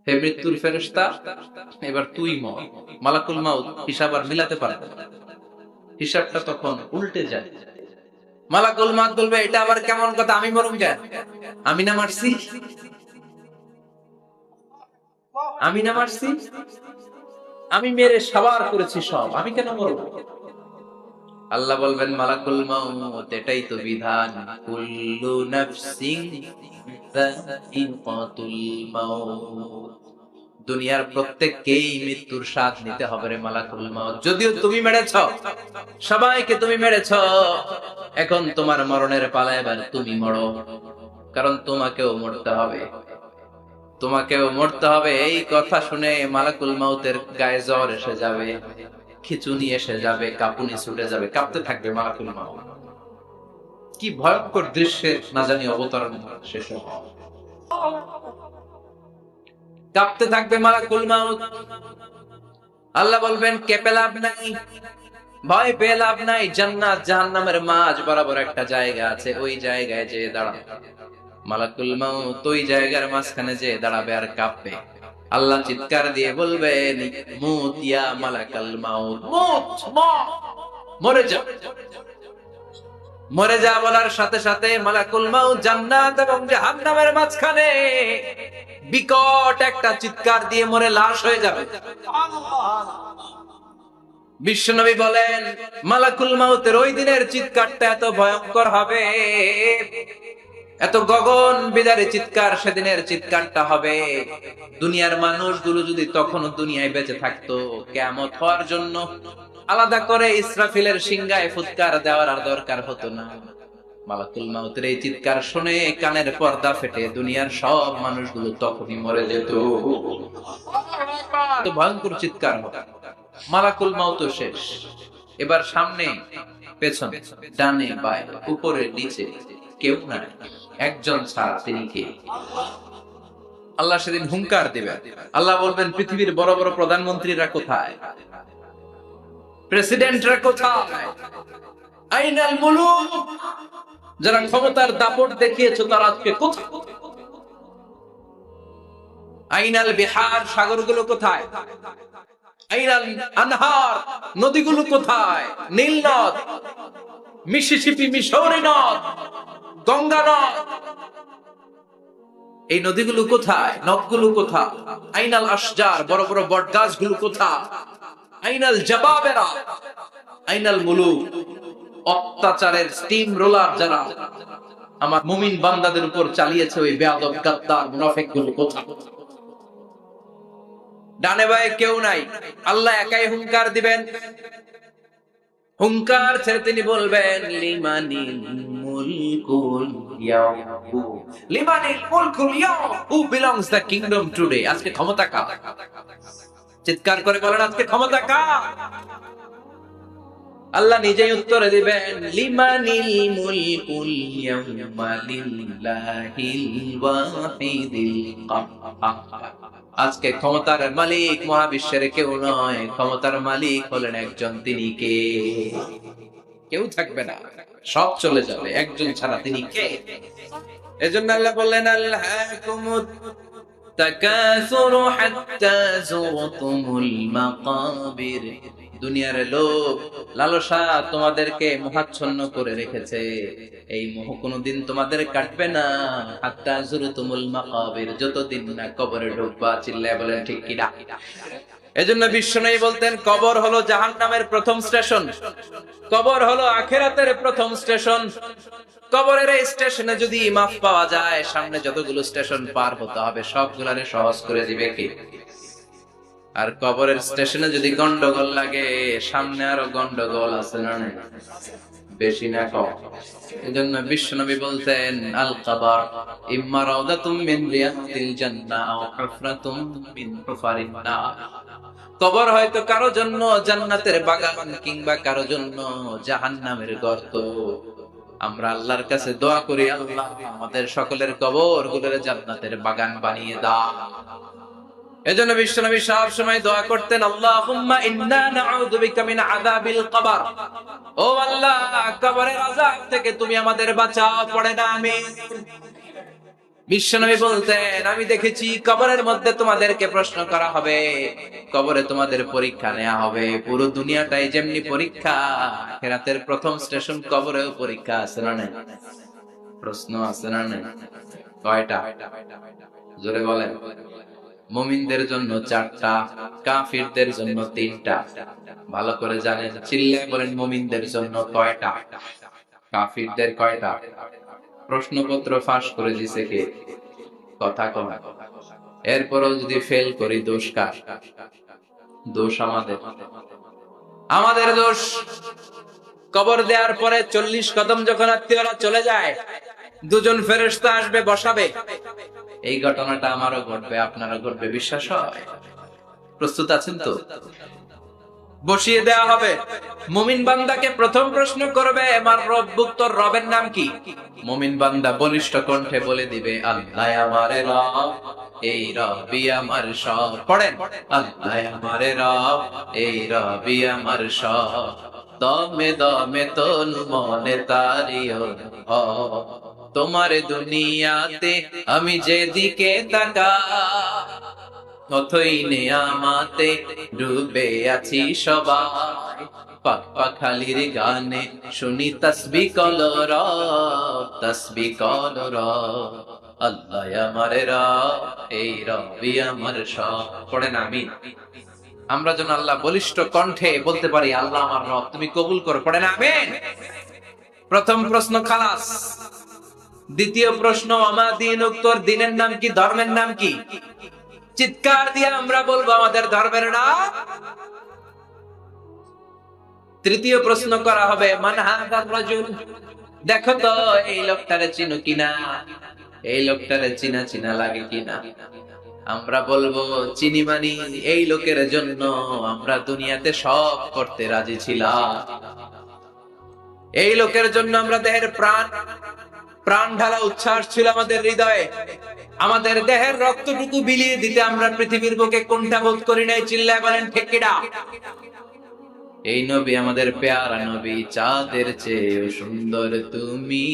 হে মৃত্যুর ফেরেশতা, এবার তুই মর। মালাকুল মাউত হিসাব আর মিলাতে পারবে না, হিসাবটা তখন উল্টে যায়। মালাকুল মাউত বলবে, এটা আবার কেমন কথা, আমি মরুম কেন? আমি না মারছি? আমি না মারছি? আমি মেরে সাবার করেছি সব, আমি কেন মরব? আল্লাহ বলবেন, মালাকুল মাউত এটাই তো বিধান, কুল্লু নাফসিন যায়িকাতুল মাউত। দুনিয়ার প্রত্যেককেই মৃত্যুর স্বাদ নিতে হবে রে মালাকুল মাউত। যদিও তুমি মেরেছ, সবাইকে তুমি মেরেছ, এখন তোমার মরণের পালা, এবার তুমি মরো, কারণ তোমাকেও মরতে হবে, তোমাকেও মরতে হবে। এই কথা শুনে মালাকুল মাউতের গায়ে জ্বর এসে যাবে, খিচুনি এসে যাবে, কাঁপুনি ছুটে যাবে, কাঁপতে থাকবে মালাকুল মাউত। কি ভয়ঙ্কর দৃশ্যের না জানি অবতারণ শেষ হবে। কাঁপতে থাকবে মালাকুল মাউত। আল্লাহ বলবেন, কেঁপে লাভ নাই, ভয় পেয়ে লাভ নাই, জান্নাত জাহান্নামের মাঝ বরাবর একটা জায়গা আছে, ওই জায়গায় যে দাঁড়াবে মালাকুল মাউত, ওই জায়গার মাঝখানে যে দাঁড়াবে আর কাঁপবে। আল্লাহ চিৎকার দিয়ে বলবেন, মুত ইয়া মালাকাল মাউত, মুত, মরে যা, মরে যা। বলার সাথে সাথে মালাকুল মাউত জান্নাত এবং জাহান্নামের মাঝখানে বিকট একটা চিৎকার দিয়ে মরে লাশ হয়ে যাবে। বিশ্বনবী বলেন, মালাকুল মাউতের ওই দিনের চিৎকারটা এত ভয়ঙ্কর হবে, এত গগন বিদারী চিৎকার সেদিনের চিৎকারটা হবে। দুনিয়ার মানুষগুলো যদি তখনও দুনিয়ায় বেঁচে থাকতো, কিয়ামত হওয়ার জন্য আলাদা করে ইসরাফিলের সিংহায় ফুৎকার দেওয়ার আর দরকার হতো না। মালাকুল মাউতের এই চিৎকার শুনে কানের পর্দা ফেটে দুনিয়ার সব মানুষগুলো তখনই মরে যেত। তো ভয়ঙ্কর চিৎকার হবে। মালাকুল মাউত শেষ, এবার সামনে পেছন ডানে বায়ে উপরে নিচে কেউ নাই, একজন ছাড়া, তিনি কে? আল্লাহ সেদিন হুঙ্কার দিবেন। আল্লাহ বলবেন, পৃথিবীর বড় বড় প্রধানমন্ত্রীরা কোথায়? প্রেসিডেন্টরা কোথায়? আইনাল মুলুক, যারা ক্ষমতার দাপট দেখিয়েছো তারা আজকে কোথায়? আইনাল বিহার, সাগরগুলো কোথায়? আইনাল আনহার, নদীগুলো কোথায়? নীল নদ, মিসিসিপি, মিসৌরি নদ, গঙ্গা নদ, এই নদীগুলো কোথায়? নদগুলো কোথায়? আইনাল আশজার, বড় বড় বট গাছগুলো কোথায়? আইনাল জাবাবেরা, আইনাল মুলুক, অত্যাচারের স্টিম রোলার যারা আমার মুমিন বান্দাদের উপর চালিয়েছে, ওই বেয়াদব গাদ্দার মুনাফিক গুলো কোথায়? ডানে বায়ে কেউ নাই, আল্লাহ একাই হুঙ্কার দিবেন। হুঙ্কার ছেড়ে তিনি বলবেন, লিমানিল মুলকুল ইয়াউম, লিমানিল মুলকুল ইয়াউম, who belongs the kingdom today. আজকে ক্ষমতা কার? চিৎকার করে বলেন, আজকে ক্ষমতা কার? আল্লাহ নিজেই উত্তরে দিবেন, লিমানিল মুলকুল ইয়াউমা লিল্লাহিল ওয়াহিদিল কাহ্হার। আজকে ক্ষমতার মালিক মহাবিশ্বের কেউ নয়, ক্ষমতার মালিক হলেন একজন, তিনি কে? কেউ থাকবে না, সব চলে যাবে, একজন ছাড়া, তিনি কে? এজন্য আল্লাহ বললেন, আল্লাহকুমুত তাকাসুরু হাত্তা যুরতুমুল মাকাবির। দুনিয়ার লোভ লালসা তোমাদেরকে মোহাচ্ছন্ন করে রেখেছে, এই মোহ কোনদিন তোমাদের কাটবে না। হাত্তা যুরতুমুল মাকাবির, যতদিন না কবরে ঢুকবা। চিল্লায় বলেন ঠিক কিনা? এজন্য বিশ্বনবী বলতেন, কবর হলো জাহান্নামের প্রথম স্টেশন, কবর হলো আখিরাতের প্রথম স্টেশন। কবরের এই স্টেশনে যদি মাফ পাওয়া যায়, সামনে যতগুলো স্টেশন পার হতে হবে সবগুলারে সহজ করে দিবে কে? আর কবরের স্টেশনে যদি গন্ডগোল লাগে, সামনে আরো গন্ডগোল আছে না বেশি না কম? এজন্য বিশ্বনবী বলতেন, আল কবর ইম্মা রাউদাতুম মিন রিয়াদিল জান্নাহ আও হুফরাতুম মিন হুফারিন নার। কবর হয়তো কারো জন্য জান্নাতের বাগান, কিংবা কারো জন্য জাহান্নামের গর্ত। আমরা আল্লাহর কাছে দোয়া করি, আল্লাহ আমাদের সকলের কবর গুলোরে জান্নাতের বাগান বানিয়ে দাও। এজন্য বিশ্বনবী সব সময় দোয়া করতেন, আল্লাহুম্মা ইন্না নাউযু বিকা মিন আযাবিল কবর। ও আল্লাহ, কবরের আযাব থেকে তুমি আমাদের বাঁচাও, পড়ে না আমিন। বিশ্বনবী বলতেন, আমি দেখেছি কবরের মধ্যে তোমাদেরকে প্রশ্ন করা হবে, কবরে তোমাদের পরীক্ষা নেওয়া হবে। পুরো দুনিয়াটাই যেমনি পরীক্ষা, আখিরাতের প্রথম স্টেশন কবরেও পরীক্ষা আছে না নাই? প্রশ্ন আছে না নাই? কয়টা? জোরে বলেন। মুমিনদের জন্য 4টা, কাফিরদের জন্য 3টা। ভালো করে জানেন, চিল্লায় বলেন, মুমিনদের জন্য কয়টা, কাফিরদের কয়টা? প্রশ্নপত্র ফাঁস করে দিছে কে? কথা কম। এরপরও যদি ফেল করি, দোষ কার? দোষ আমাদের। আমাদের দোষ। কবর দেওয়ার পরে 40 কদম যখন আত্মীয়রা চলে যায়, দুজন ফেরেশতা আসবে, বসাবে। এই ঘটনাটা আমারও ঘটবে, আপনারও ঘটবে, বিশ্বাস হয়? প্রস্তুত আছেন তো? বসিয়ে দেওয়া হবে। মুমিন বান্দাকে প্রথম প্রশ্ন করবে, আমার রব্বুক, তোর রবের নাম কি? মুমিন বান্দা বলিষ্ঠ কণ্ঠে বলে দিবে, আল্লাহ আমার রব, এই রবই আমার সব। পড়েন, আল্লাহ আমার রব, এই রবই আমার সব। দমে দমে তনু মনে তারিও তোমার দুনিয়াতে আমি যেদিকে তাকাই, অথই নেয়ামাতে ডুবে আছি সবাই। পাক পাখালির গানে শুনি তাসবিহ কলর, তাসবিহ কলর। আল্লাহ আমার রব, এই রবই আমার সব। পড়েন আমিন। আমরা যেন আল্লাহ বলিষ্ঠ কণ্ঠে বলতে পারি, আল্লাহ আমার রব, তুমি কবুল করো। পড়েন আমিন। প্রথম প্রশ্ন খালাস। দ্বিতীয় প্রশ্ন, আমা দীনুক, তোর দিনের নাম কি, ধর্মের নাম কি? চিৎকার দিয়ে আমরা বলবো আমাদের ধর্মের নাম। তৃতীয় প্রশ্ন করা হবে, মান হাদার রাজুল, দেখো তো এই লোকটারে চিনো কিনা, এই লোকটারে চিনা চিনা লাগে কিনা। আমরা বলবো, চিনি মানি, এই লোকের জন্য আমরা দুনিয়াতে সব করতে রাজি ছিলাম। এই লোকের জন্য আমরা দেহের প্রাণ ঢালা উচ্ছ্বাস ছিল আমাদের হৃদয়ে। আমাদের দেহের রক্তটুকু বিলিয়ে দিতে আমরা পৃথিবীর বুকে কোনটা বোধ করি নাই। চিল্লায় বলেন ঠিক কিনা? এই নবী আমাদের পেয়ারা নবী, চাঁদের চেয়ে সুন্দর তুমি,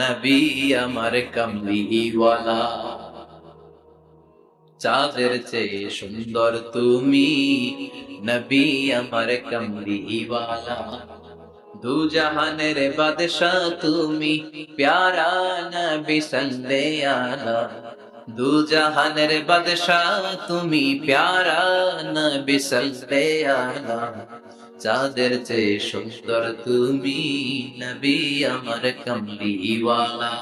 নবী আমার কামলিওয়ালা। চাঁদের চেয়ে সুন্দর তুমি, নবী আমার কামলিওয়ালা। দু জাহানের বাদশাহ তুমি, প্যারা নবী সাল্লাল্লাহু আলাইহি। দু জাহানের বাদশাহ তুমি, প্যারা নবী সাল্লাল্লাহু আলাইহি। চাঁদের চেয়ে সুন্দর তুমি, নবী আমার কামলিওয়ালা।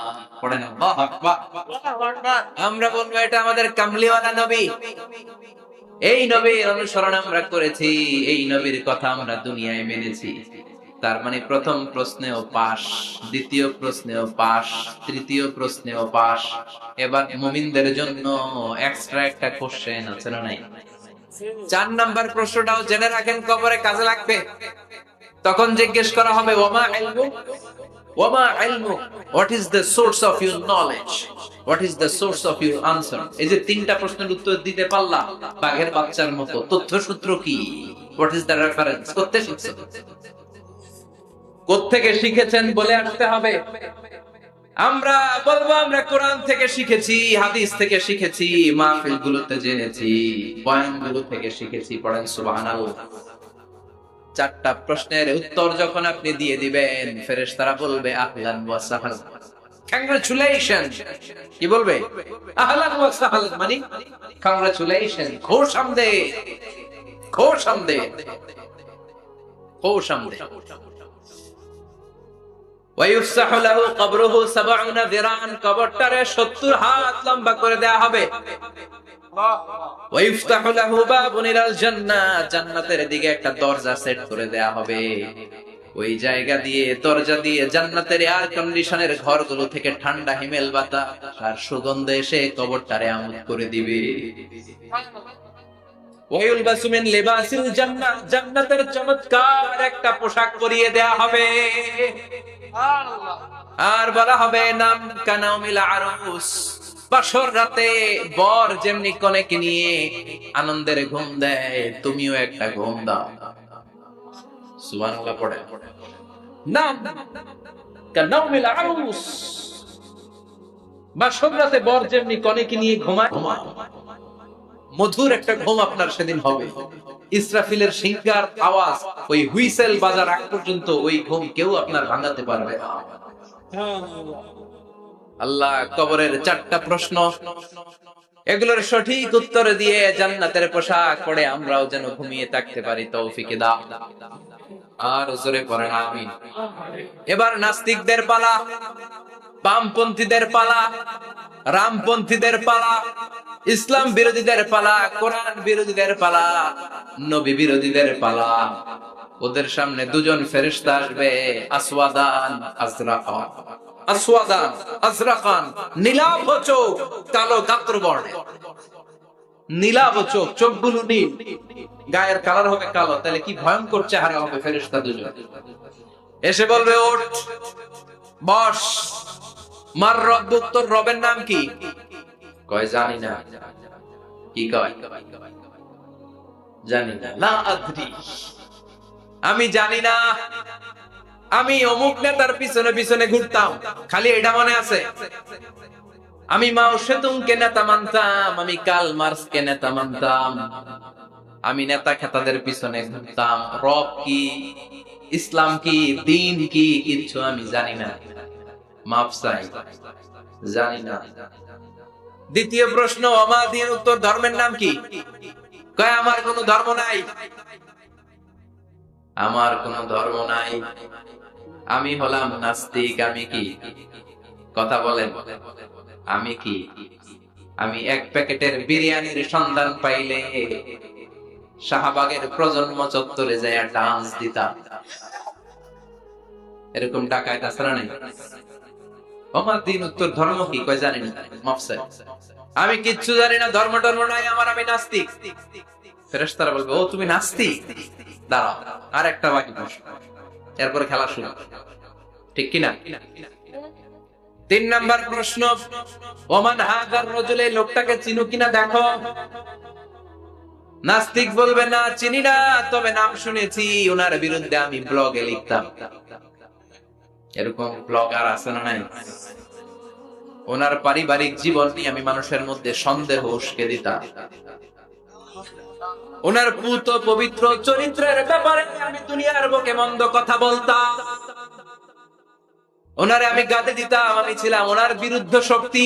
পড়েন আল্লাহু আকবার। আমরা বলবো, এটা আমাদের কামলিওয়ালা নবী। এই নবীর অনুসরণ আমরা করেছি, এই নবীর কথা আমরা দুনিয়ায় মেনেছি। তার মানে প্রথম প্রশ্নেও পাস, দ্বিতীয় প্রশ্নেও পাস, তৃতীয় প্রশ্নেও পাস। এবার মুমিনদের জন্য এক্সট্রা একটা কোশ্চেন আছে না নাই? 4 নাম্বার প্রশ্নটাও জেনে রাখেন, কবরে কাজে লাগবে। তখন জিজ্ঞেস করা হবে, ওমা ইলমু, ওমা ইলমু, what is the source of your knowledge, what is the source of your answer. এই যে 3টা প্রশ্নের উত্তর দিতে পারলা বাঘের বাচ্চার মতো, তথ্যসূত্র কি? What is the reference? করতে শিখছো, কোত্থেকে শিখেছেন বলে আসতে হবে। আমরা বলবো, আমরা কোরআন থেকে শিখেছি, হাদিস থেকে শিখেছি, মাহফিল গুলোতে জেনেছি, বয়ানগুলো থেকে শিখেছি। পড়েন সুবহানাল্লাহ। 4টা প্রশ্নের উত্তর যখন আপনি দিয়ে দিবেন, ফেরেশতারা বলবে আহলান ওয়া সাহলান, কংগ্রাচুলেশন। কি বলবে? আহলান ওয়া সাহলান মানে কংগ্রাচুলেশন, খুশ আমদেদ, খুশ আমদেদ, খুশ আমদেদ। ওয়ায়ুফসাহু লাহু কবরুহু 70 যিরাআন, কবরটারে 70 হাত লম্বা করে দেয়া হবে। ওয়ায়ুফতাহু লাহু বাবুন ইলাল জান্নাহ, জান্নাতের দিকে একটা দরজা সেট করে দেয়া হবে। ওই জায়গা দিয়ে, দরজা দিয়ে জান্নাতের এয়ার কন্ডিশনের ঘরগুলো থেকে ঠান্ডা হিমেল বাতাস আর সুগন্ধ এসে কবরটারে আমোদ করে দিবে। ওয়ায়ুলবাসু মিন লিবাসিল জান্নাহ, জান্নাতের চমৎকার একটা পোশাক পরিয়ে দেয়া হবে। আর বলা হবে, নাম কানাউমিল আরুস, বাসর রাতে বর যেমনি কনেকে নিয়ে আনন্দের ঘুম দেয়, তুমিও একটা ঘুম দাও। সুবহানাল্লাহ। পড়ে নাম কানাউমিল আরুস, বা সোমরাতে বর যেমনি কনেকে নিয়ে ঘুমায়, মধুর একটা ঘুম আপনার সেদিন হবে। ইসরাফিলের সিংহার আওয়াজ ওই হুইসেল বাজার আগ পর্যন্ত ওই ঘুম কেউ আপনার ভাঙাতে পারবে না। আল্লাহ কবরের 4টা প্রশ্ন, এগুলোর সঠিক উত্তর দিয়ে জান্নাতের পোশাক পরে আমরাও যেন ঘুমিয়ে থাকতে পারি তৌফিক দাও। আর জোরে পড়েন আমিন। এবার নাস্তিকদের পালা, বামপন্থীদের পালা, রামপন্থীদের পালা, ইসলাম বিরোধীদের পালা, কোরআন বিরোধীদের পালা, নবী বিরোধীদের পালা। ওদের সামনে দুজন ফেরেশতা আসবে, আসওয়াদান আজরাকান। আসওয়াদান আজরাকান, নীলাভ চোখ, কালো গাত্র বর্ণে। নীলাভ চোখ, চোখগুলো নীল, গায়ের কালার হবে কালো। তাহলে কি ভয়ঙ্কর চেহারা হবে ফেরেশতা দুজন। এসে বলবে ওঠ, বস। মার রব্বুক, তোর রবের নাম কি? কয় জানি না। কি কয়? জানি না। লা আদরি, আমি জানি না। আমি অমুক নেতার পিছনে পিছনে ঘুরতাম, খালি এটা মনে আছে। আমি মাও সেতুংকে নেতা মানতাম, আমি কার্ল মার্কসকে নেতা মানতাম, আমি নেতা খেতাদের পিছনে ঘুরতাম। রব কি, ইসলাম কি, দিন কি, কিচ্ছু আমি জানি না। মাফ চাই, জানি না। দ্বিতীয় প্রশ্ন, অমাদিন, উত্তর ধর্মের নাম কি? কয় আমার কোনো ধর্ম নাই, আমার কোনো ধর্ম নাই, আমি হলাম নাস্তিক। আমি কি? কথা বলেন, আমি কি? আমি এক প্যাকেটের বিরিয়ানির সন্ধান পাইলে শাহবাগের প্রজন্ম চত্বরে যায় ডান্স দিতাম। এরকম ডাকায় তাছাড়া নেই। আমার দিন, উত্তর ধর্ম কি? কয় জানি না। মাফসাই, আমি কিচ্ছু জানি না, ধর্ম টর্ম নাই আমার, আমি নাস্তিক। ফেরেশতারা বলবে ও তুমি নাস্তিক, দাঁড়াও আর একটা বাকি প্রশ্ন, এরপরে খেলা শুরু। ঠিক কিনা? 3 নাম্বার প্রশ্ন, ওমান হাদার রাজুল, এই লোকটাকে চিনো কিনা দেখো। নাস্তিক বলবে না চিনি না, তবে নাম শুনেছি, ওনার বিরুদ্ধে আমি ব্লগে লিখতাম। এরকম ব্লগার আছে না নাই? ওনার পারিবারিক জীবন নিয়ে আমি মানুষের মধ্যে সন্দেহ উস্কে দিতাম। ওনার পুত পবিত্র চরিত্রের ব্যাপারে আমি দুনিয়ার বুকে মন্দ কথা বলতাম। ওনারে আমি গাদে দিতাম, আমি ছিলাম ওনার বিরুদ্ধ শক্তি,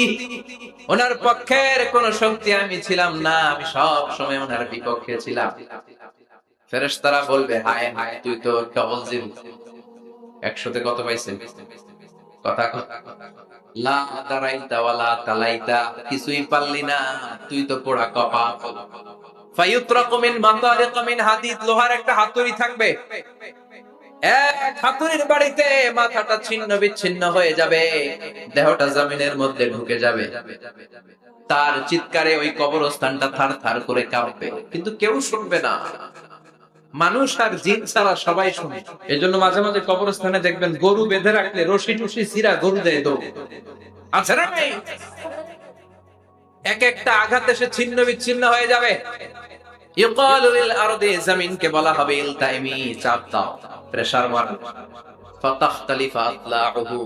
ওনার পক্ষের কোন শক্তি আমি ছিলাম না, আমি সব সময় ওনার বিপক্ষে ছিলাম। ফেরেশতারা বলবে হায় হায়, তুই তো ডবল জিরো, 100তে কত পাইছেন? কথা লা দারাইতা ওয়ালা তালাইতা, কিছুই পারলি না, তুই তো পোড়া কপাল। ফায়ুতরাকু মিন মাতারিক মিন হাদিদ, লোহার একটা হাতুড়ি থাকবে, এক হাতুড়ির বাড়িতে মাথাটা ছিন্ন বিচ্ছিন্ন হয়ে যাবে, দেহটা জমিনের মধ্যে ঢুকে যাবে। তার চিৎকারে ওই কবরস্থানটা থার থার করে কাঁপবে, কিন্তু কেউ শুনবে না। মানুষ আর জিন ছাড়া সবাই শুনে। এজন্য মাঝে মাঝে কবরস্থানে দেখবেন গরু বেঁধে রাখলে রশি টুসি ছিঁড়া গরু দেয় দৌড়। আছে না নেই? এক একটা আঘাত এসে ছিন্ন বিচ্ছিন্ন হয়ে যাবে। ইউকালু লিল আরদি, জমিনকে বলা হবে ইলতাইমি, চাপ দাও, প্রেসার মারো। ফাতাখতালিফা আতলাউহু,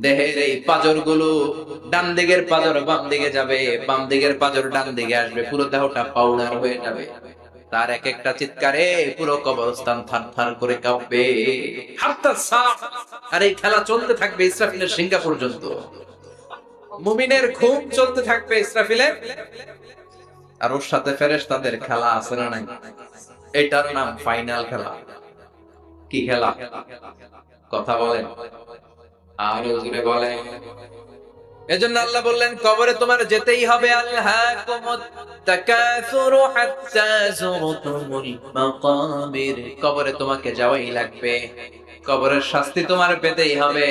দেহের এই পাজরগুলো, ডান দিকের পাজর বাম দিকে যাবে, বাম দিকের পাজর ডান দিকে আসবে, পুরো দেহটা পাউডার হয়ে যাবে। তার এক একটা চিৎকারে পুরো কবরস্থান থার থার করে কাঁপবে। হাত্তা সা, আর এই খেলা চলতে থাকবে ইসরাফিলের সিংহা পর্যন্ত। মুমিনের ঘুম চলতে থাকবে ইসরাফিলের, আর ওর সাথে ফেরেশতাদের খেলা আছে না নাই? এটার নাম ফাইনাল খেলা। কি খেলা? কথা বলেন, আর জোরে বলেন। এজন্য আল্লাহ বললেন কবরে তোমার যেতেই হবে। আলহাকুমুত তাকাসুরু হাত্তা যুরতুমুল মাকাবির, কবরে তোমাকে যাওয়াই লাগবে, কবরের শাস্তি তোমার পেতেই হবে,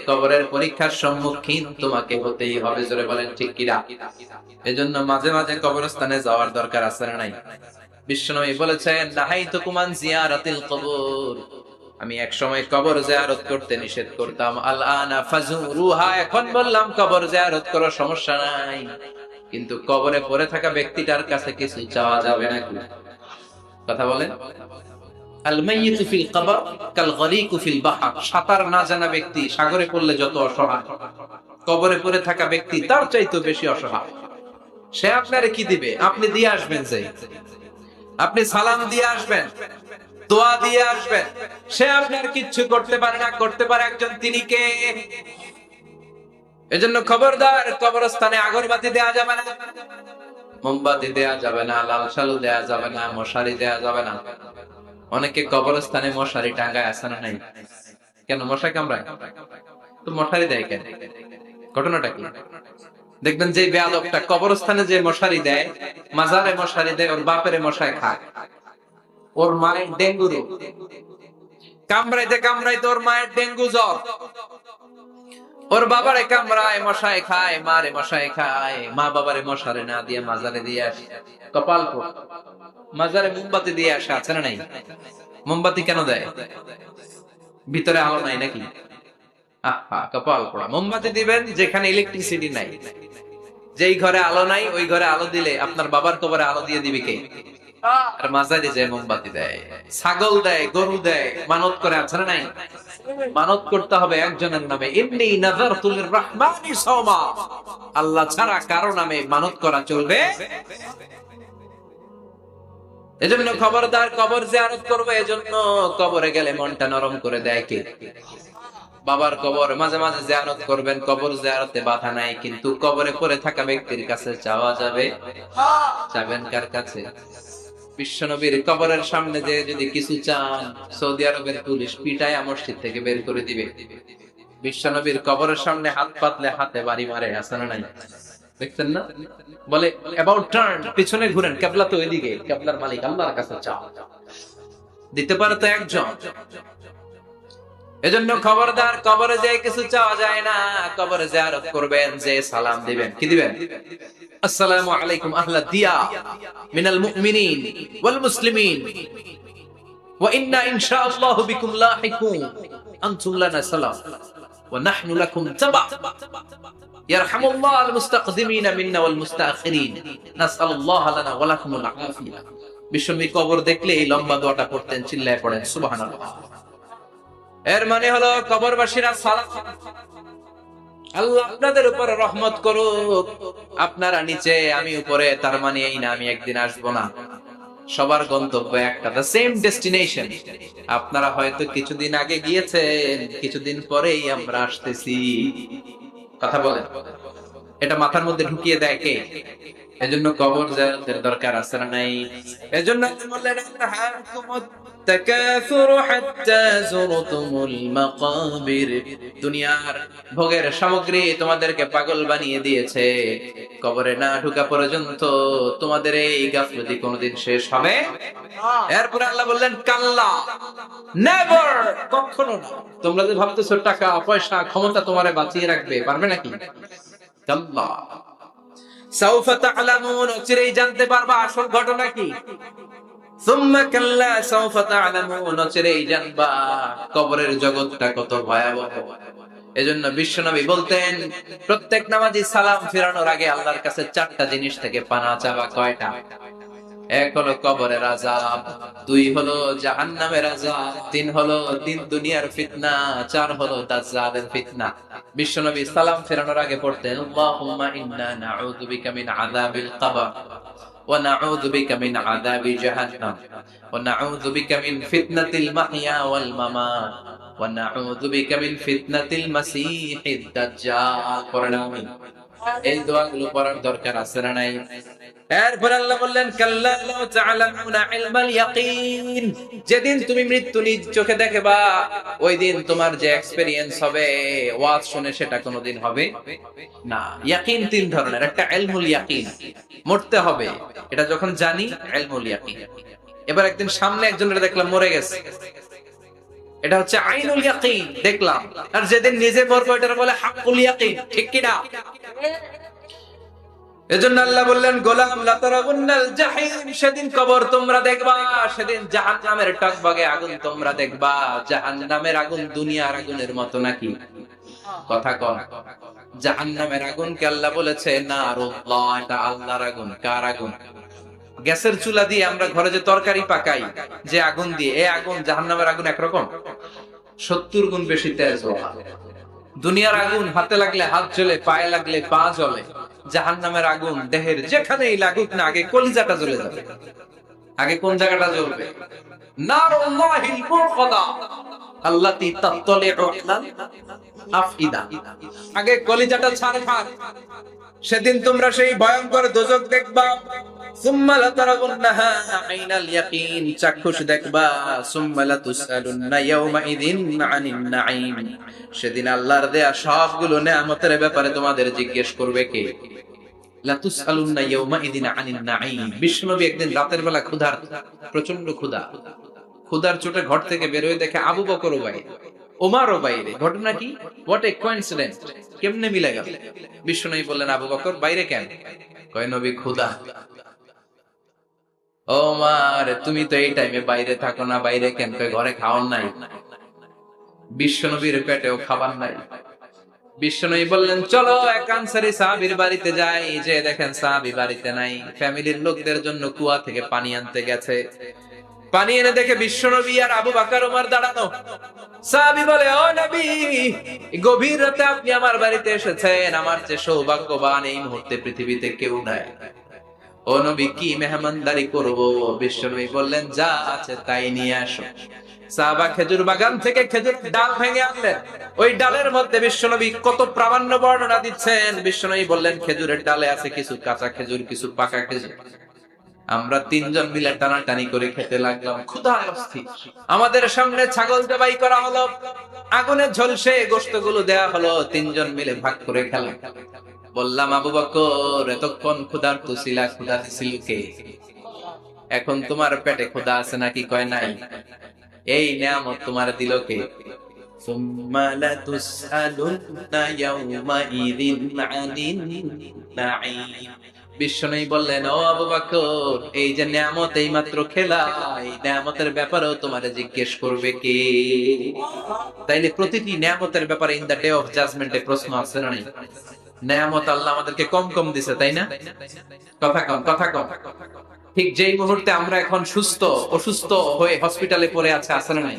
কবরের পরীক্ষার সম্মুখীন তোমাকে হতেই হবে। জোরে বলেন ঠিক কিনা? এজন্য মাঝে মাঝে কবরস্থানে যাওয়ার দরকার আছে না নাই? বিশ্বনবী বলেছেন নাহাইতুকুম আন জিয়ারাতিল কবর, আমি এক সময় কবর জিয়ারত করতে নিষেধ করতাম। আল আনা ফাজুরুহা, এখন বললাম কবর জিয়ারত করো, সমস্যা নাই, কিন্তু কবরে পড়ে থাকা ব্যক্তিটার কাছে কিছু চাওয়া যাবে না। কথা বলেন। আল মাইয়িতু ফিল কবর কাল গরিকু ফিল বাহর, সাঁতার না জানা ব্যক্তি সাগরে পড়লে যত অসহায়, কবরে পড়ে থাকা ব্যক্তি তার চাইতে বেশি অসহায়। সে আপনারে কি দিবে? আপনি দিয়ে আসবেন, যে আপনি সালাম দিয়ে আসবেন, দোয়া দিয়ে আসবেন, সে আপনার কিচ্ছু করতে পারে না। করতে পারে একজন, তিনি কে? এজন্য খবরদার, কবরস্থানে আগরবাতি দেয়া যাবে না, মোমবাতি দেয়া যাবে না, লাল শালু দেয়া যাবে না, মশারি দেয়া যাবে না। অনেকে কবরস্থানে মশারি টাঙ্গায়, আছে না নাই? কেন? মশা কামড়ায় তো মশারি দেয় কেন? ঘটনাটা কি? দেখবেন যে বেয়াদবটা কবরস্থানে যে মশারি দেয়, মাজারে মশারি দেয়, ওর বাপের মশায় খায়, ওর মায়ের ডেঙ্গু রোগ, কামড়াইতে কামড়াইতে ওর মায়ের ডেঙ্গু জ্বর, ওর বাবারে কামড়ায়, মশায় খায়, মারে মশায় খায়, মা বাবারে মশারে না দিয়ে মাজারে দিয়ে আসে। কপাল পোড়া। মাজারে মোমবাতি দিয়ে আসে, আছে না নাই? মোমবাতি কেন দেয়? ভিতরে আলো নাই নাকি? আহা, কপাল পোড়া। মোমবাতি দিবেন যেখানে ইলেকট্রিসিটি নাই, যেই ঘরে আলো নাই ওই ঘরে আলো দিলে আপনার বাবার কবরে আলো দিয়ে দিবে কে? আর মাজারে যায় মোমবাতি দেয়, ছাগল দেয়, গরু দেয়, মানত করে, আছে না নাই? মানত করতে হবে একজনের নামে, ইন্নী নাযারতু লিররহমানি সাওমা, আল্লাহ ছাড়া কারো নামে মানত করা চলবে। এজন্য খবরদার, কবর জিয়ারত করবে। এজন্য কবরে গেলে মনটা নরম করে দেয় কে? বাবার কবর মাঝে মাঝে জিয়ারত করবেন, কবর জিয়ারতে বাধা নাই, কিন্তু কবরে পড়ে থাকা ব্যক্তির কাছে চাওয়া যাবে? যাবেন কার কাছে? বিশ্বনবীর কবরের সামনে যে যদি কিছু চান, সৌদি আরবের পুলিশ পিটায় মসজিদ থেকে বের করে দিবে। বিশ্বনবীর কবরের সামনে হাত পাতলে হাতে বাড়ি মারে, আছে না নাই? দেখছেন না? বলে অ্যাবাউট টার্ন, পিছনে ঘুরেন, কিবলা তো ওইদিকে, কিবলার মালিক আল্লাহর কাছে চাও। দিতে পারে তো একজন। এজন্য খবরদার, কবরে যে কিছু চাওয়া যায় না। কবরে জিয়ারত করবেন, যে সালাম দিবেন, কি দিবেন? আসসালামু আলাইকুম আহলা দিয়া মিনাল মুমিনিন ওয়াল মুসলিমিন ওয়া ইন্না ইনশাআল্লাহু বিকুম লাহিকুন আনতুম লানা সালাম ওয়া নাহনু লাকুম তাবা ইয়ারহামুল্লাহুল মুস্তাকদিমিন মিন্না ওয়াল মুস্তাখিরিন নাসআলুল্লাহ লানা ওয়া লাকুমুল আফিয়া। বিশ্বনবী কবর দেখলে এই লম্বা দোয়াটা পড়তেন, চিল্লায় পড়েন সুবহানাল্লাহ। এর মানে হলো কবরবাসীরা সালাম, আল্লাহ আপনাদের উপর রহমত করুক, আপনারা নিচে আমি উপরে, তার মানে এই না আমি একদিন আসবো না। সবার গন্তব্য একটা, দ্য সেম ডেস্টিনেশন। আপনারা হয়তো কিছুদিন আগে গিয়েছেন, কিছুদিন পরেই আমরা আসতেছি। কথা বলেন, এটা মাথার মধ্যে ঢুকিয়ে দেয় কে? এজন্য কবর জিয়ারতের দরকার আছে না নাই? এজন্য বললেন তাকাসুরু হাত্তা যুরতুমুল মাকাবির, দুনিয়ার ভোগের সামগ্রী তোমাদেরকে পাগল বানিয়ে দিয়েছে, কবরে না ঢোকা পর্যন্ত তোমাদের এই গাফলতি কোনদিন শেষ হবে? এরপর আল্লাহ বললেন কাল্লা, নেভার, কখনো না। তোমরা যে ভাবতেছো টাকা পয়সা ক্ষমতা তোমারে বাঁচিয়ে রাখবে, পারবে নাকি? কাল্লা সাউফা তা'লামুন, অচিরেই জানতে পারবা আসল ঘটনা কি। সুম্মা কাল্লা সাউফা তা'লামুন, অচিরেই জানবা কবরের জগৎটা কত ভয়াবহ। এজন্য বিশ্বনবী বলতেন, প্রত্যেক নামাজি সালাম ফেরানোর আগে আল্লাহর কাছে চারটা জিনিস থেকে পানা চাওয়া। কয়টা? এক হলো কবরের আযাব, দুই হলো জাহান্নামের আযাব, তিন হলো দিন দুনিয়ার ফিতনা, চার হলো দাজ্জালের ফিতনা। বিশ্বনবী সালাম ফেরানোর আগে পড়তেন, আল্লাহুম্মা ইন্না নাউযু বিকা মিন আযাবিল কবর ওয়া নাউযু বিকা মিন আযাবি জাহান্নাম ওয়া নাউযু বিকা মিন ফিতনাতিল মাহইয়া ওয়াল মামাত ওয়া নাউযু বিকা মিন ফিতনাতিল মাসীহিদ দাজ্জাল। পড়েন আমিন। এই দোয়াগুলো পড়ার দরকার আছে না নাই? এরপর আল্লাহ বললেন কাল্লা লাউ তা'লামুনা ইলমাল ইয়াকিন, যেদিন তুমি মৃত্যু নিজ চোখে দেখবা, ওই দিন তোমার যে এক্সপেরিয়েন্স হবে, ওয়াজ শুনে, সেটা কোনোদিন হবে না। ইয়াকিন তিন ধরনের, একটা ইলমুল ইয়াকিন, মরতে হবে, এটা যখন জানি, ইলমুল ইয়াকিন। এবার একদিন সামনে একজনের দেখলাম মরে গেছে, এটা হচ্ছে আইনুল ইয়াকিন, দেখলাম। আর যেদিন নিজে মরবো, এটার বলে হাক্কুল ইয়াকিন, ঠিক কি না? এজন্য আল্লাহ বললেন গোলাম লা তারাবুন্নাল জাহিম, সেদিন কবর তোমরা দেখবা, সেদিন জাহান্নামের টকবগে আগুন তোমরা দেখবা। জাহান্নামের আগুন দুনিয়ার আগুনের মতো নাকি? কথা কন। জাহান্নামের আগুনকে আল্লাহ বলেছে নারুল্লাহ, এটা আল্লাহর আগুন। কার আগুন? গ্যাসের চুলা দিয়ে আমরা ঘরে যে তরকারি পাকাই, যে আগুন দিয়ে, এই আগুন জাহান্নামের আগুন একরকম, 70 গুণ বেশি তেজ। দুনিয়ার আগুন হাতে লাগলে হাত জ্বলে, পায়ে লাগলে পা জ্বলে। জাহান্নামের আগুন দেহের যেখানেই লাগুক না, আগে কলিজাটা জ্বলে যাবে। আগে কোন জায়গাটা জ্বলবে? নারুল্লাহিল মুরকাদা আল্লাতী তাত্তালিউ আলাল আফইদা। আগে কলিজাটা ছারখার। সেদিন তোমরা সেই ভয়ঙ্কর দোজখ দেখবা। সুম্মা লাতারাউন্নাহা আইনাল ইয়াকিন, চাক্ষুষ দেখবা। সুম্মা লাতুসআলুন্না ইয়াওমাইযিন আনিন নাঈম, সেদিন আল্লাহর দেয়া সবগুলো নেয়ামতের ব্যাপারে তোমাদের জিজ্ঞেস করবে কে? লাতুসআলুন্না ইয়াওমাইযিন আনিন নাঈম। বিশ্বনবী একদিন রাতের বেলা ক্ষুধার্ত, প্রচন্ড ক্ষুধা। ক্ষুধার চোটে ঘর থেকে বের হয়ে দেখে আবু বকরও বাইরে, ওমরও বাইরে। ঘটনা কি? What a coincidence! কেমনে মিলে গেল? বিশ্বনবী বললেন, আবু বকর বাইরে কেন? কয়, নবী ক্ষুধা। ওমর, তুমি তো এই টাইমে বাইরে থাকো না, বাইরে কেন? কয়, ঘরে খাওয়ার নাই। বিশ্বনবীর পেটেও খাবার নাই। বিশ্বনবী বললেন, চলো এক আনসারী সাহাবীর বাড়িতে যাই। যে দেখেন সাহাবী বাড়িতে নাই, ফ্যামিলির লোকদের জন্য কুয়া থেকে পানি আনতে গেছে। পানি এনে দেখে বিশ্বনবী আর আবু বকর ওমর দাঁড়ানো। সাহাবী বলে, ও নবী, গভীর রাতে আপনি আমার বাড়িতে এসেছেন, আমার চেয়ে সৌভাগ্যবান এই মুহূর্তে পৃথিবীতে কেউ নাই। ও নবী, কি মেহমানদারি করব? বিশ্বনবী বললেন, যা আছে তাই নিয়ে আসো। সাহাবা খেজুর বাগান থেকে খেজুর ডাল ভেঙে আনলেন। ওই ডালের মধ্যে বিশ্বনবী কত প্রামাণ্য বর্ণনা দিচ্ছেন। বিশ্বনবী বললেন, খেজুরের ডালে আছে কিছু কাঁচা খেজুর, কিছু পাকা খেজুর। আমরা তিনজন মিলে টানাটানি করে খেতে লাগলাম, ক্ষুধায় অস্থির। আমাদের সামনে ছাগল জবাই করা হলো, আগুনে ঝলসে গোশতগুলো দেয়া হলো, তিনজন মিলে ভাগ করে খেলাম। বললাম, আবু বকর, এতক্ষণ ক্ষুধার্ত ছিলা, ক্ষুধা ছিল কে? এখন তোমার পেটে ক্ষুধা আছে নাকি? কয়, নাই। এই নিয়ামত তোমার দিল কে? সুম্মা লাতুসআলুন্না ইয়াওমাইযিন আনিন নাঈম। বিশ্বনবী বললেন, ও আবু বকর, এই যে নিয়ামত এই মাত্র খেলা, এই নিয়ামতের ব্যাপারেও তোমারে জিজ্ঞেস করবে কে? তাইলে প্রতিটি নিয়ামতের ব্যাপারে ইন দা ডে অফ জাজমেন্টে প্রশ্ন আছে না নাই? নিয়ামত আল্লাহ আমাদেরকে কম কম দিছে, তাই না? কথা কম, কথা কম। ঠিক যেই মুহূর্তে আমরা এখন সুস্থ, অসুস্থ হয়ে হসপিটালে পড়ে আছে না নাই?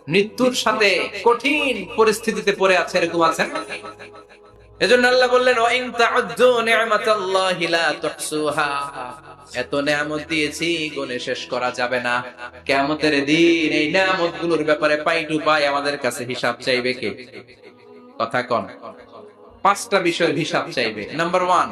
মৃত্যুর সাথে কঠিন পরিস্থিতিতে পড়ে আছে, এরকম আছে না? এজন্য আল্লাহ বললেন, ওয়া ইন তা'উদ্দু নি'মাতাল্লাহি লা তুহসুহা। এত নিয়ামত দিয়েছি, গুণে শেষ করা যাবে না। কিয়ামতের দিন এই নিয়ামতগুলোর ব্যাপারে পাই টু পাই আমাদের কাছে হিসাব চাইবে কে? কথা কোন? পাঁচটা বিষয়ের হিসাব চাইবে। নাম্বার 1,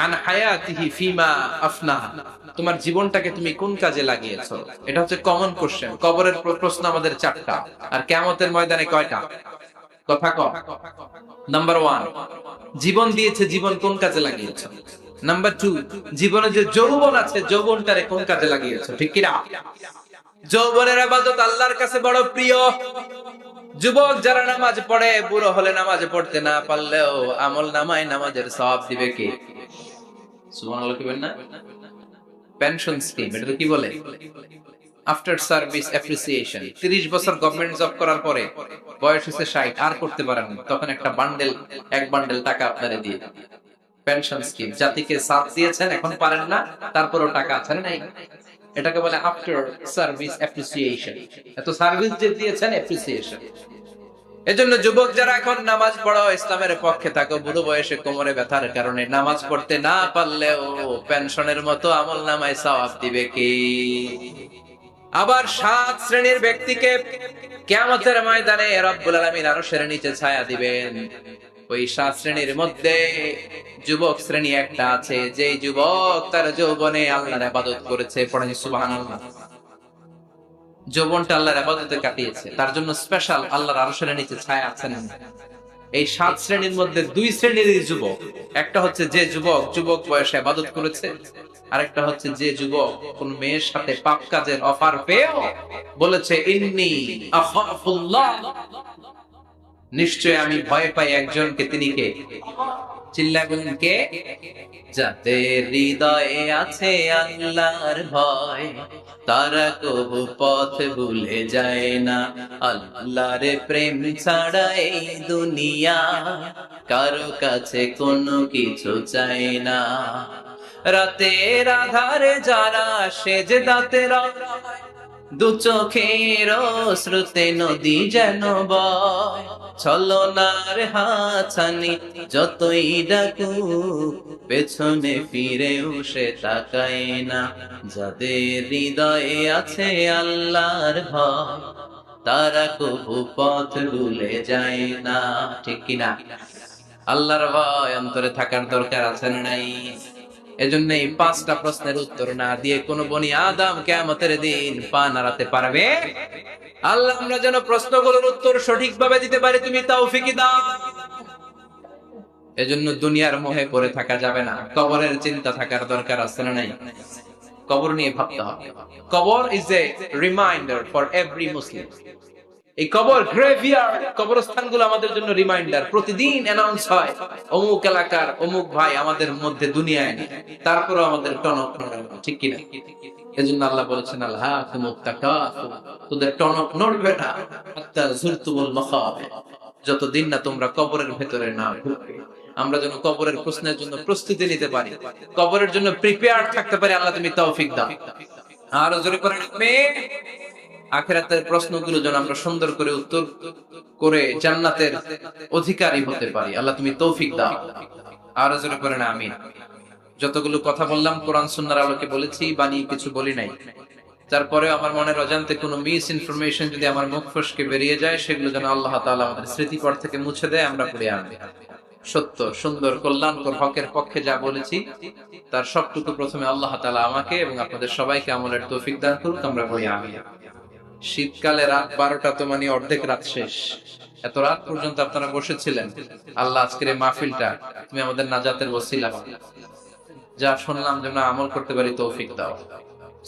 আন হায়াতিহি ফিমা আফনাহা। তোমার জীবনটাকে তুমি কোন কাজে লাগিয়েছো? এটা হচ্ছে কমন কোশ্চেন। কবরের প্রশ্ন আমাদের 4টা, আর কিয়ামতের ময়দানে কয়টা? কথা কম। নাম্বার 1, জীবন দিয়েছে, জীবন কোন কাজে লাগিয়েছো? নাম্বার 2, জীবনে যে যৌবন আছে, যৌবনটারে কোন কাজে লাগিয়েছো? ঠিক কি না? যৌবনের ইবাদত আল্লাহর কাছে বড় প্রিয়। যুবক যারা নামাজ পড়ে, বুড়ো হলে নামাজ পড়তে না পারলেও আমল নামায় নামাজের সওয়াব দিবে কে? সুবহানাল্লাহ কি বলেন না? পেনশন স্কিম, এটা কি বলে? After service appreciation. 30 বছর গভর্নমেন্ট জব করার পরে বয়স হচ্ছে 60, আর করতে পারেন না, তখন একটা বান্ডেল, এক বান্ডেল টাকা আপনারে দিয়ে পেনশন স্কিম। জাতিকে সাথ দিয়েছেন, এখন পারেন না, তারপরেও টাকা আছে নাই? এটাকে বলে আফটার সার্ভিস অ্যাপ্রিসিয়েশন। এত সার্ভিস যে দিয়েছেন, অ্যাপ্রিসিয়েশন। এজন্য যুবক যারা এখন নামাজ পড়ো, ইসলামের পক্ষে থাকো, বুড়ো বয়সে কোমরে ব্যথার কারণে নামাজ পড়তে না পারলেও পেনশনের মতো আমল নামায় সওয়াব দিবে কে? আবার 7 শ্রেণীর ব্যক্তিকে কিয়ামতের ময়দানে রব্বুল আলামিন আরশের নিচে ছায়া দিবেন। ওই 7 শ্রেণীর মধ্যে যুবক শ্রেণী একটা আছে, যে যুবক তার যৌবনে আল্লাহর ইবাদত করেছে। পড়েন সুবহানাল্লাহ। যৌবনটা আল্লাহর ইবাদতে কাটিয়েছে, তার জন্য স্পেশাল আল্লাহর আরশের নিচে ছায়া আছে না? এই 7 শ্রেণীর মধ্যে 2 শ্রেণীর যুবক। একটা হচ্ছে যে যুবক বয়সে ইবাদত করেছে, আরেকটা হচ্ছে যে যুবক কোন মেয়ের সাথে পাপ কাজের অফার পেয়েও বলেছে, ইন্নী আখাফুল্লাহ, নিশ্চয় আমি ভয় পাই একজনকে। তিনি কে? চিল্লায় বলেন, কে? যাদের হৃদয়ে আছে আল্লাহর ভয়, তারা কবু পথ ভুলে যায় না। আল্লাহর প্রেম ছাড়া এই দুনিয়া কারো কাছে কোনো কিছু চায় না। রাতের আধারে যারা সেজদাতে রয়, দু চোখের স্রোতে নদী যেন বয়, ছলনার হাতছানি যতই ডাকুক পেছনে ফিরেও সে তাকায় না। যাদের হৃদয়ে আছে আল্লাহর ভয়, তারা কবু পথ ভুলে যায় না। ঠিক কিনা? আল্লাহর ভয় অন্তরে থাকার দরকার আছে না নাই? এজন্য এই 5টা প্রশ্নের উত্তর না দিয়ে কোন বনি আদম কিয়ামতের দিন পা নাড়াতে পারবে? আল্লাহ আমরা যেন প্রশ্নগুলোর উত্তর সঠিকভাবে দিতে পারি, তুমি তৌফিক দাও। এজন্য দুনিয়ার মোহে পড়ে থাকা যাবে না, কবরের চিন্তা থাকার দরকার আছে না নাই? কবর নিয়ে ভাবতে হবে। কবর is a reminder for every মুসলিম। এই কবর গ্রেভিয়ার্ড, কবরস্থানগুলো আমাদের জন্য রিমাইন্ডার। প্রতিদিন অ্যানাউন্স হয় অমুক এলাকার অমুক ভাই আমাদের মধ্যে দুনিয়ায় নেই, তারপরও আমাদের টনক নড়ে না। ঠিক কিনা? এজন্য আল্লাহ বলেছেন আল্লাহকুমুত তাকাসুর, তোদের টনক নড়বে না হাত্তা যুরতুমুল মাকাবির, যতদিন না তোমরা কবরের ভেতরে না ঢুকবে। আমরা যেন কবরের প্রশ্নের জন্য প্রস্তুতি নিতে পারি, কবরের জন্য প্রিপেয়ার্ড থাকতে পারি। আল্লাহ তুমি তৌফিক দাও। আর জোরে করে আখিরাতের প্রশ্নগুলো যেন আমরা সুন্দর করে উত্তর করে জান্নাতের অধিকারী হতে পারি। আল্লাহ তুমি তৌফিক দাও। আর জোরে করে না আমিন। যতগুলো কথা বললাম কোরআন সুন্নাহর আলোকে বলেছি, বানিয়ে কিছু বলি নাই। তারপরে আমার মনের অজান্তে কোনো মিস ইনফরমেশন যদি আমার মুখ ফসকে বেরিয়ে যায়, সেগুলো যেন আল্লাহ তাআলা আমাদের স্মৃতিপট থেকে মুছে দেয়, আমরা পড়ে আনবে। সত্য, সুন্দর, কল্যাণকর, হকের পক্ষে যা বলেছি তার সবটুকু প্রথমে আল্লাহ তাআলা আমাকে এবং আপনাদের সবাইকে আমলের তৌফিক দান করুক, আমরা পড়ে আমিন। শীতকালে রাত 12টা তো মানে অর্ধেক রাত শেষ। এত রাত পর্যন্ত আপনারা বসেছিলেন। আল্লাহ আজকের এই মাহফিলটা তুমি আমাদের নাজাতের ওসিলা, যা শুনলাম যেন আমল করতে পারি, তৌফিক দাও।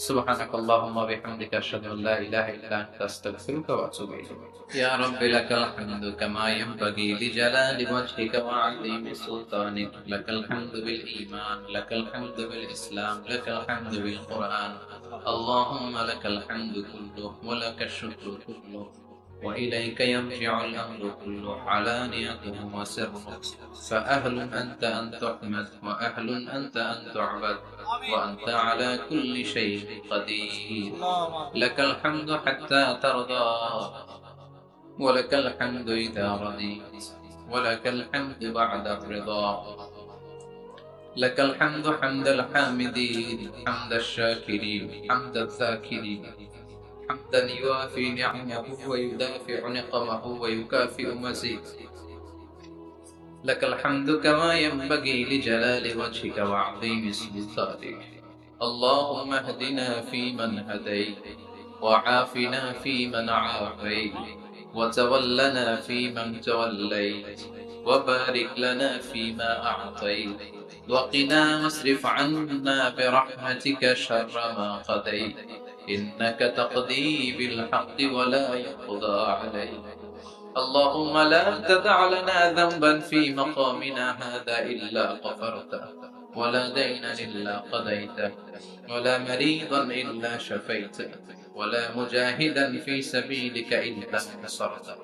সুবহানাকাল্লাহুম্মা ওয়া বিহামদিকা আশহাদু আল্লা ইলাহা ইল্লা আনতা আস্তাগফিরুকা ওয়া আতুবু ইলাইক। ইয়া রাব্বি লাকাল হামদু কামা ইয়ানবাগি লিজালালি ওয়াজহিকা ওয়া 'আযীমি সুলতানিক। লাকাল হামদু বিল ঈমান, লাকাল হামদু বিল ইসলাম, লাকাল হামদু বিল কুরআন। আল্লাহুম্মা লাকাল হামদু কুল্লুহু ওয়া লাকাশ শুকরু কুল্লুহু وإليك يرجع الأمر كله علانيته وسره. فأهل أنت أن تحمد، وأهل أنت أن تعبد، وأنت على كل شيء قدير. لك الحمد حتى ترضى، ولك الحمد إذا رضيت، ولك الحمد بعد الرضا. لك الحمد حمد الحامدين، حمد الشاكرين، حمد الذاكرين، حمدا يوافي نعمه ويدافع نقمه ويكافئ مزيده. لك الحمد كما ينبغي لجلال وجهك وعظيم سلطانك. اللهم اهدنا فيمن هديت، وعافنا فيمن عافيت، وتولنا فيمن توليت، وبارك لنا فيما أعطيت، وقنا واصرف عنا برحمتك شر ما قضيت. إنك تقضي بالحق ولا يقضى عليك. اللهم لا تدع لنا ذنبا في مقامنا هذا إلا غفرته، ولا دينا إلا قضيته، ولا مريضا إلا شفيته، ولا مجاهدا في سبيلك إلا نصرته،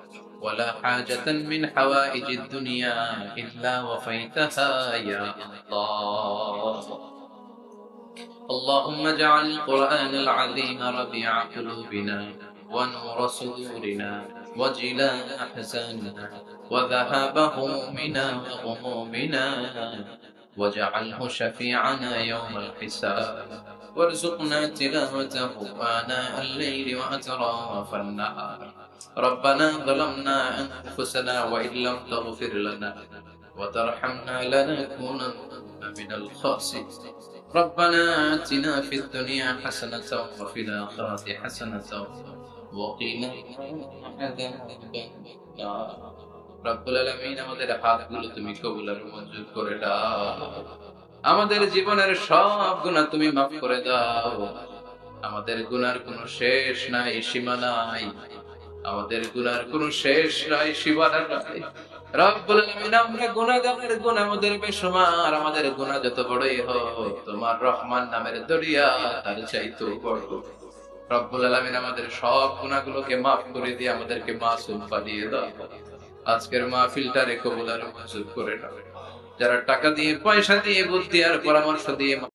ولا حاجة من حوائج الدنيا إلا وفيتها يا الله. اللهم اجعل القرآن العظيم ربيع قلوبنا ونور صدورنا وجلاء أحزاننا وذهاب همومنا وغمومنا، واجعله شفيعنا يوم الحساب، وارزقنا تلاوته آناء الليل وأطراف النهار. ربنا ظلمنا أنفسنا وإن لم تغفر لنا وترحمنا لنكونن من الخاسرين. ربنا آتنا في الدنيا حسنة وفي الآخرة حسنة وقنا عذاب النار. রব্বুল আলামিন আমাদের হাতগুলো তুমি কবুল আর মঞ্জুর করে দাও। আমাদের জীবনের সব গুনাহ তুমি মাফ করে দাও। আমাদের গুনার কোনো শেষ নাই, সীমা নাই। আমাদের গুনার কোনো শেষ নাই, সীমানা নাই। রব্বুল আলামিন আমরা গুনাহগারের গুনাহ আমাদের বেশুমার। আমাদের গুনাহ যত বড়ই হোক, তোমার রহমান নামের দরিয়া তার চাইতেও বড়। রব্বুল আলামিন আমাদের সব গুনাহগুলোকে মাফ করে দিয়ে আমাদেরকে মাসুম বানিয়ে দাও। আজকের মাহফিলটারে কবুল আর মঞ্জুর করে নাও। যারা টাকা দিয়ে, পয়সা দিয়ে, বুদ্ধি আর পরামর্শ দিয়ে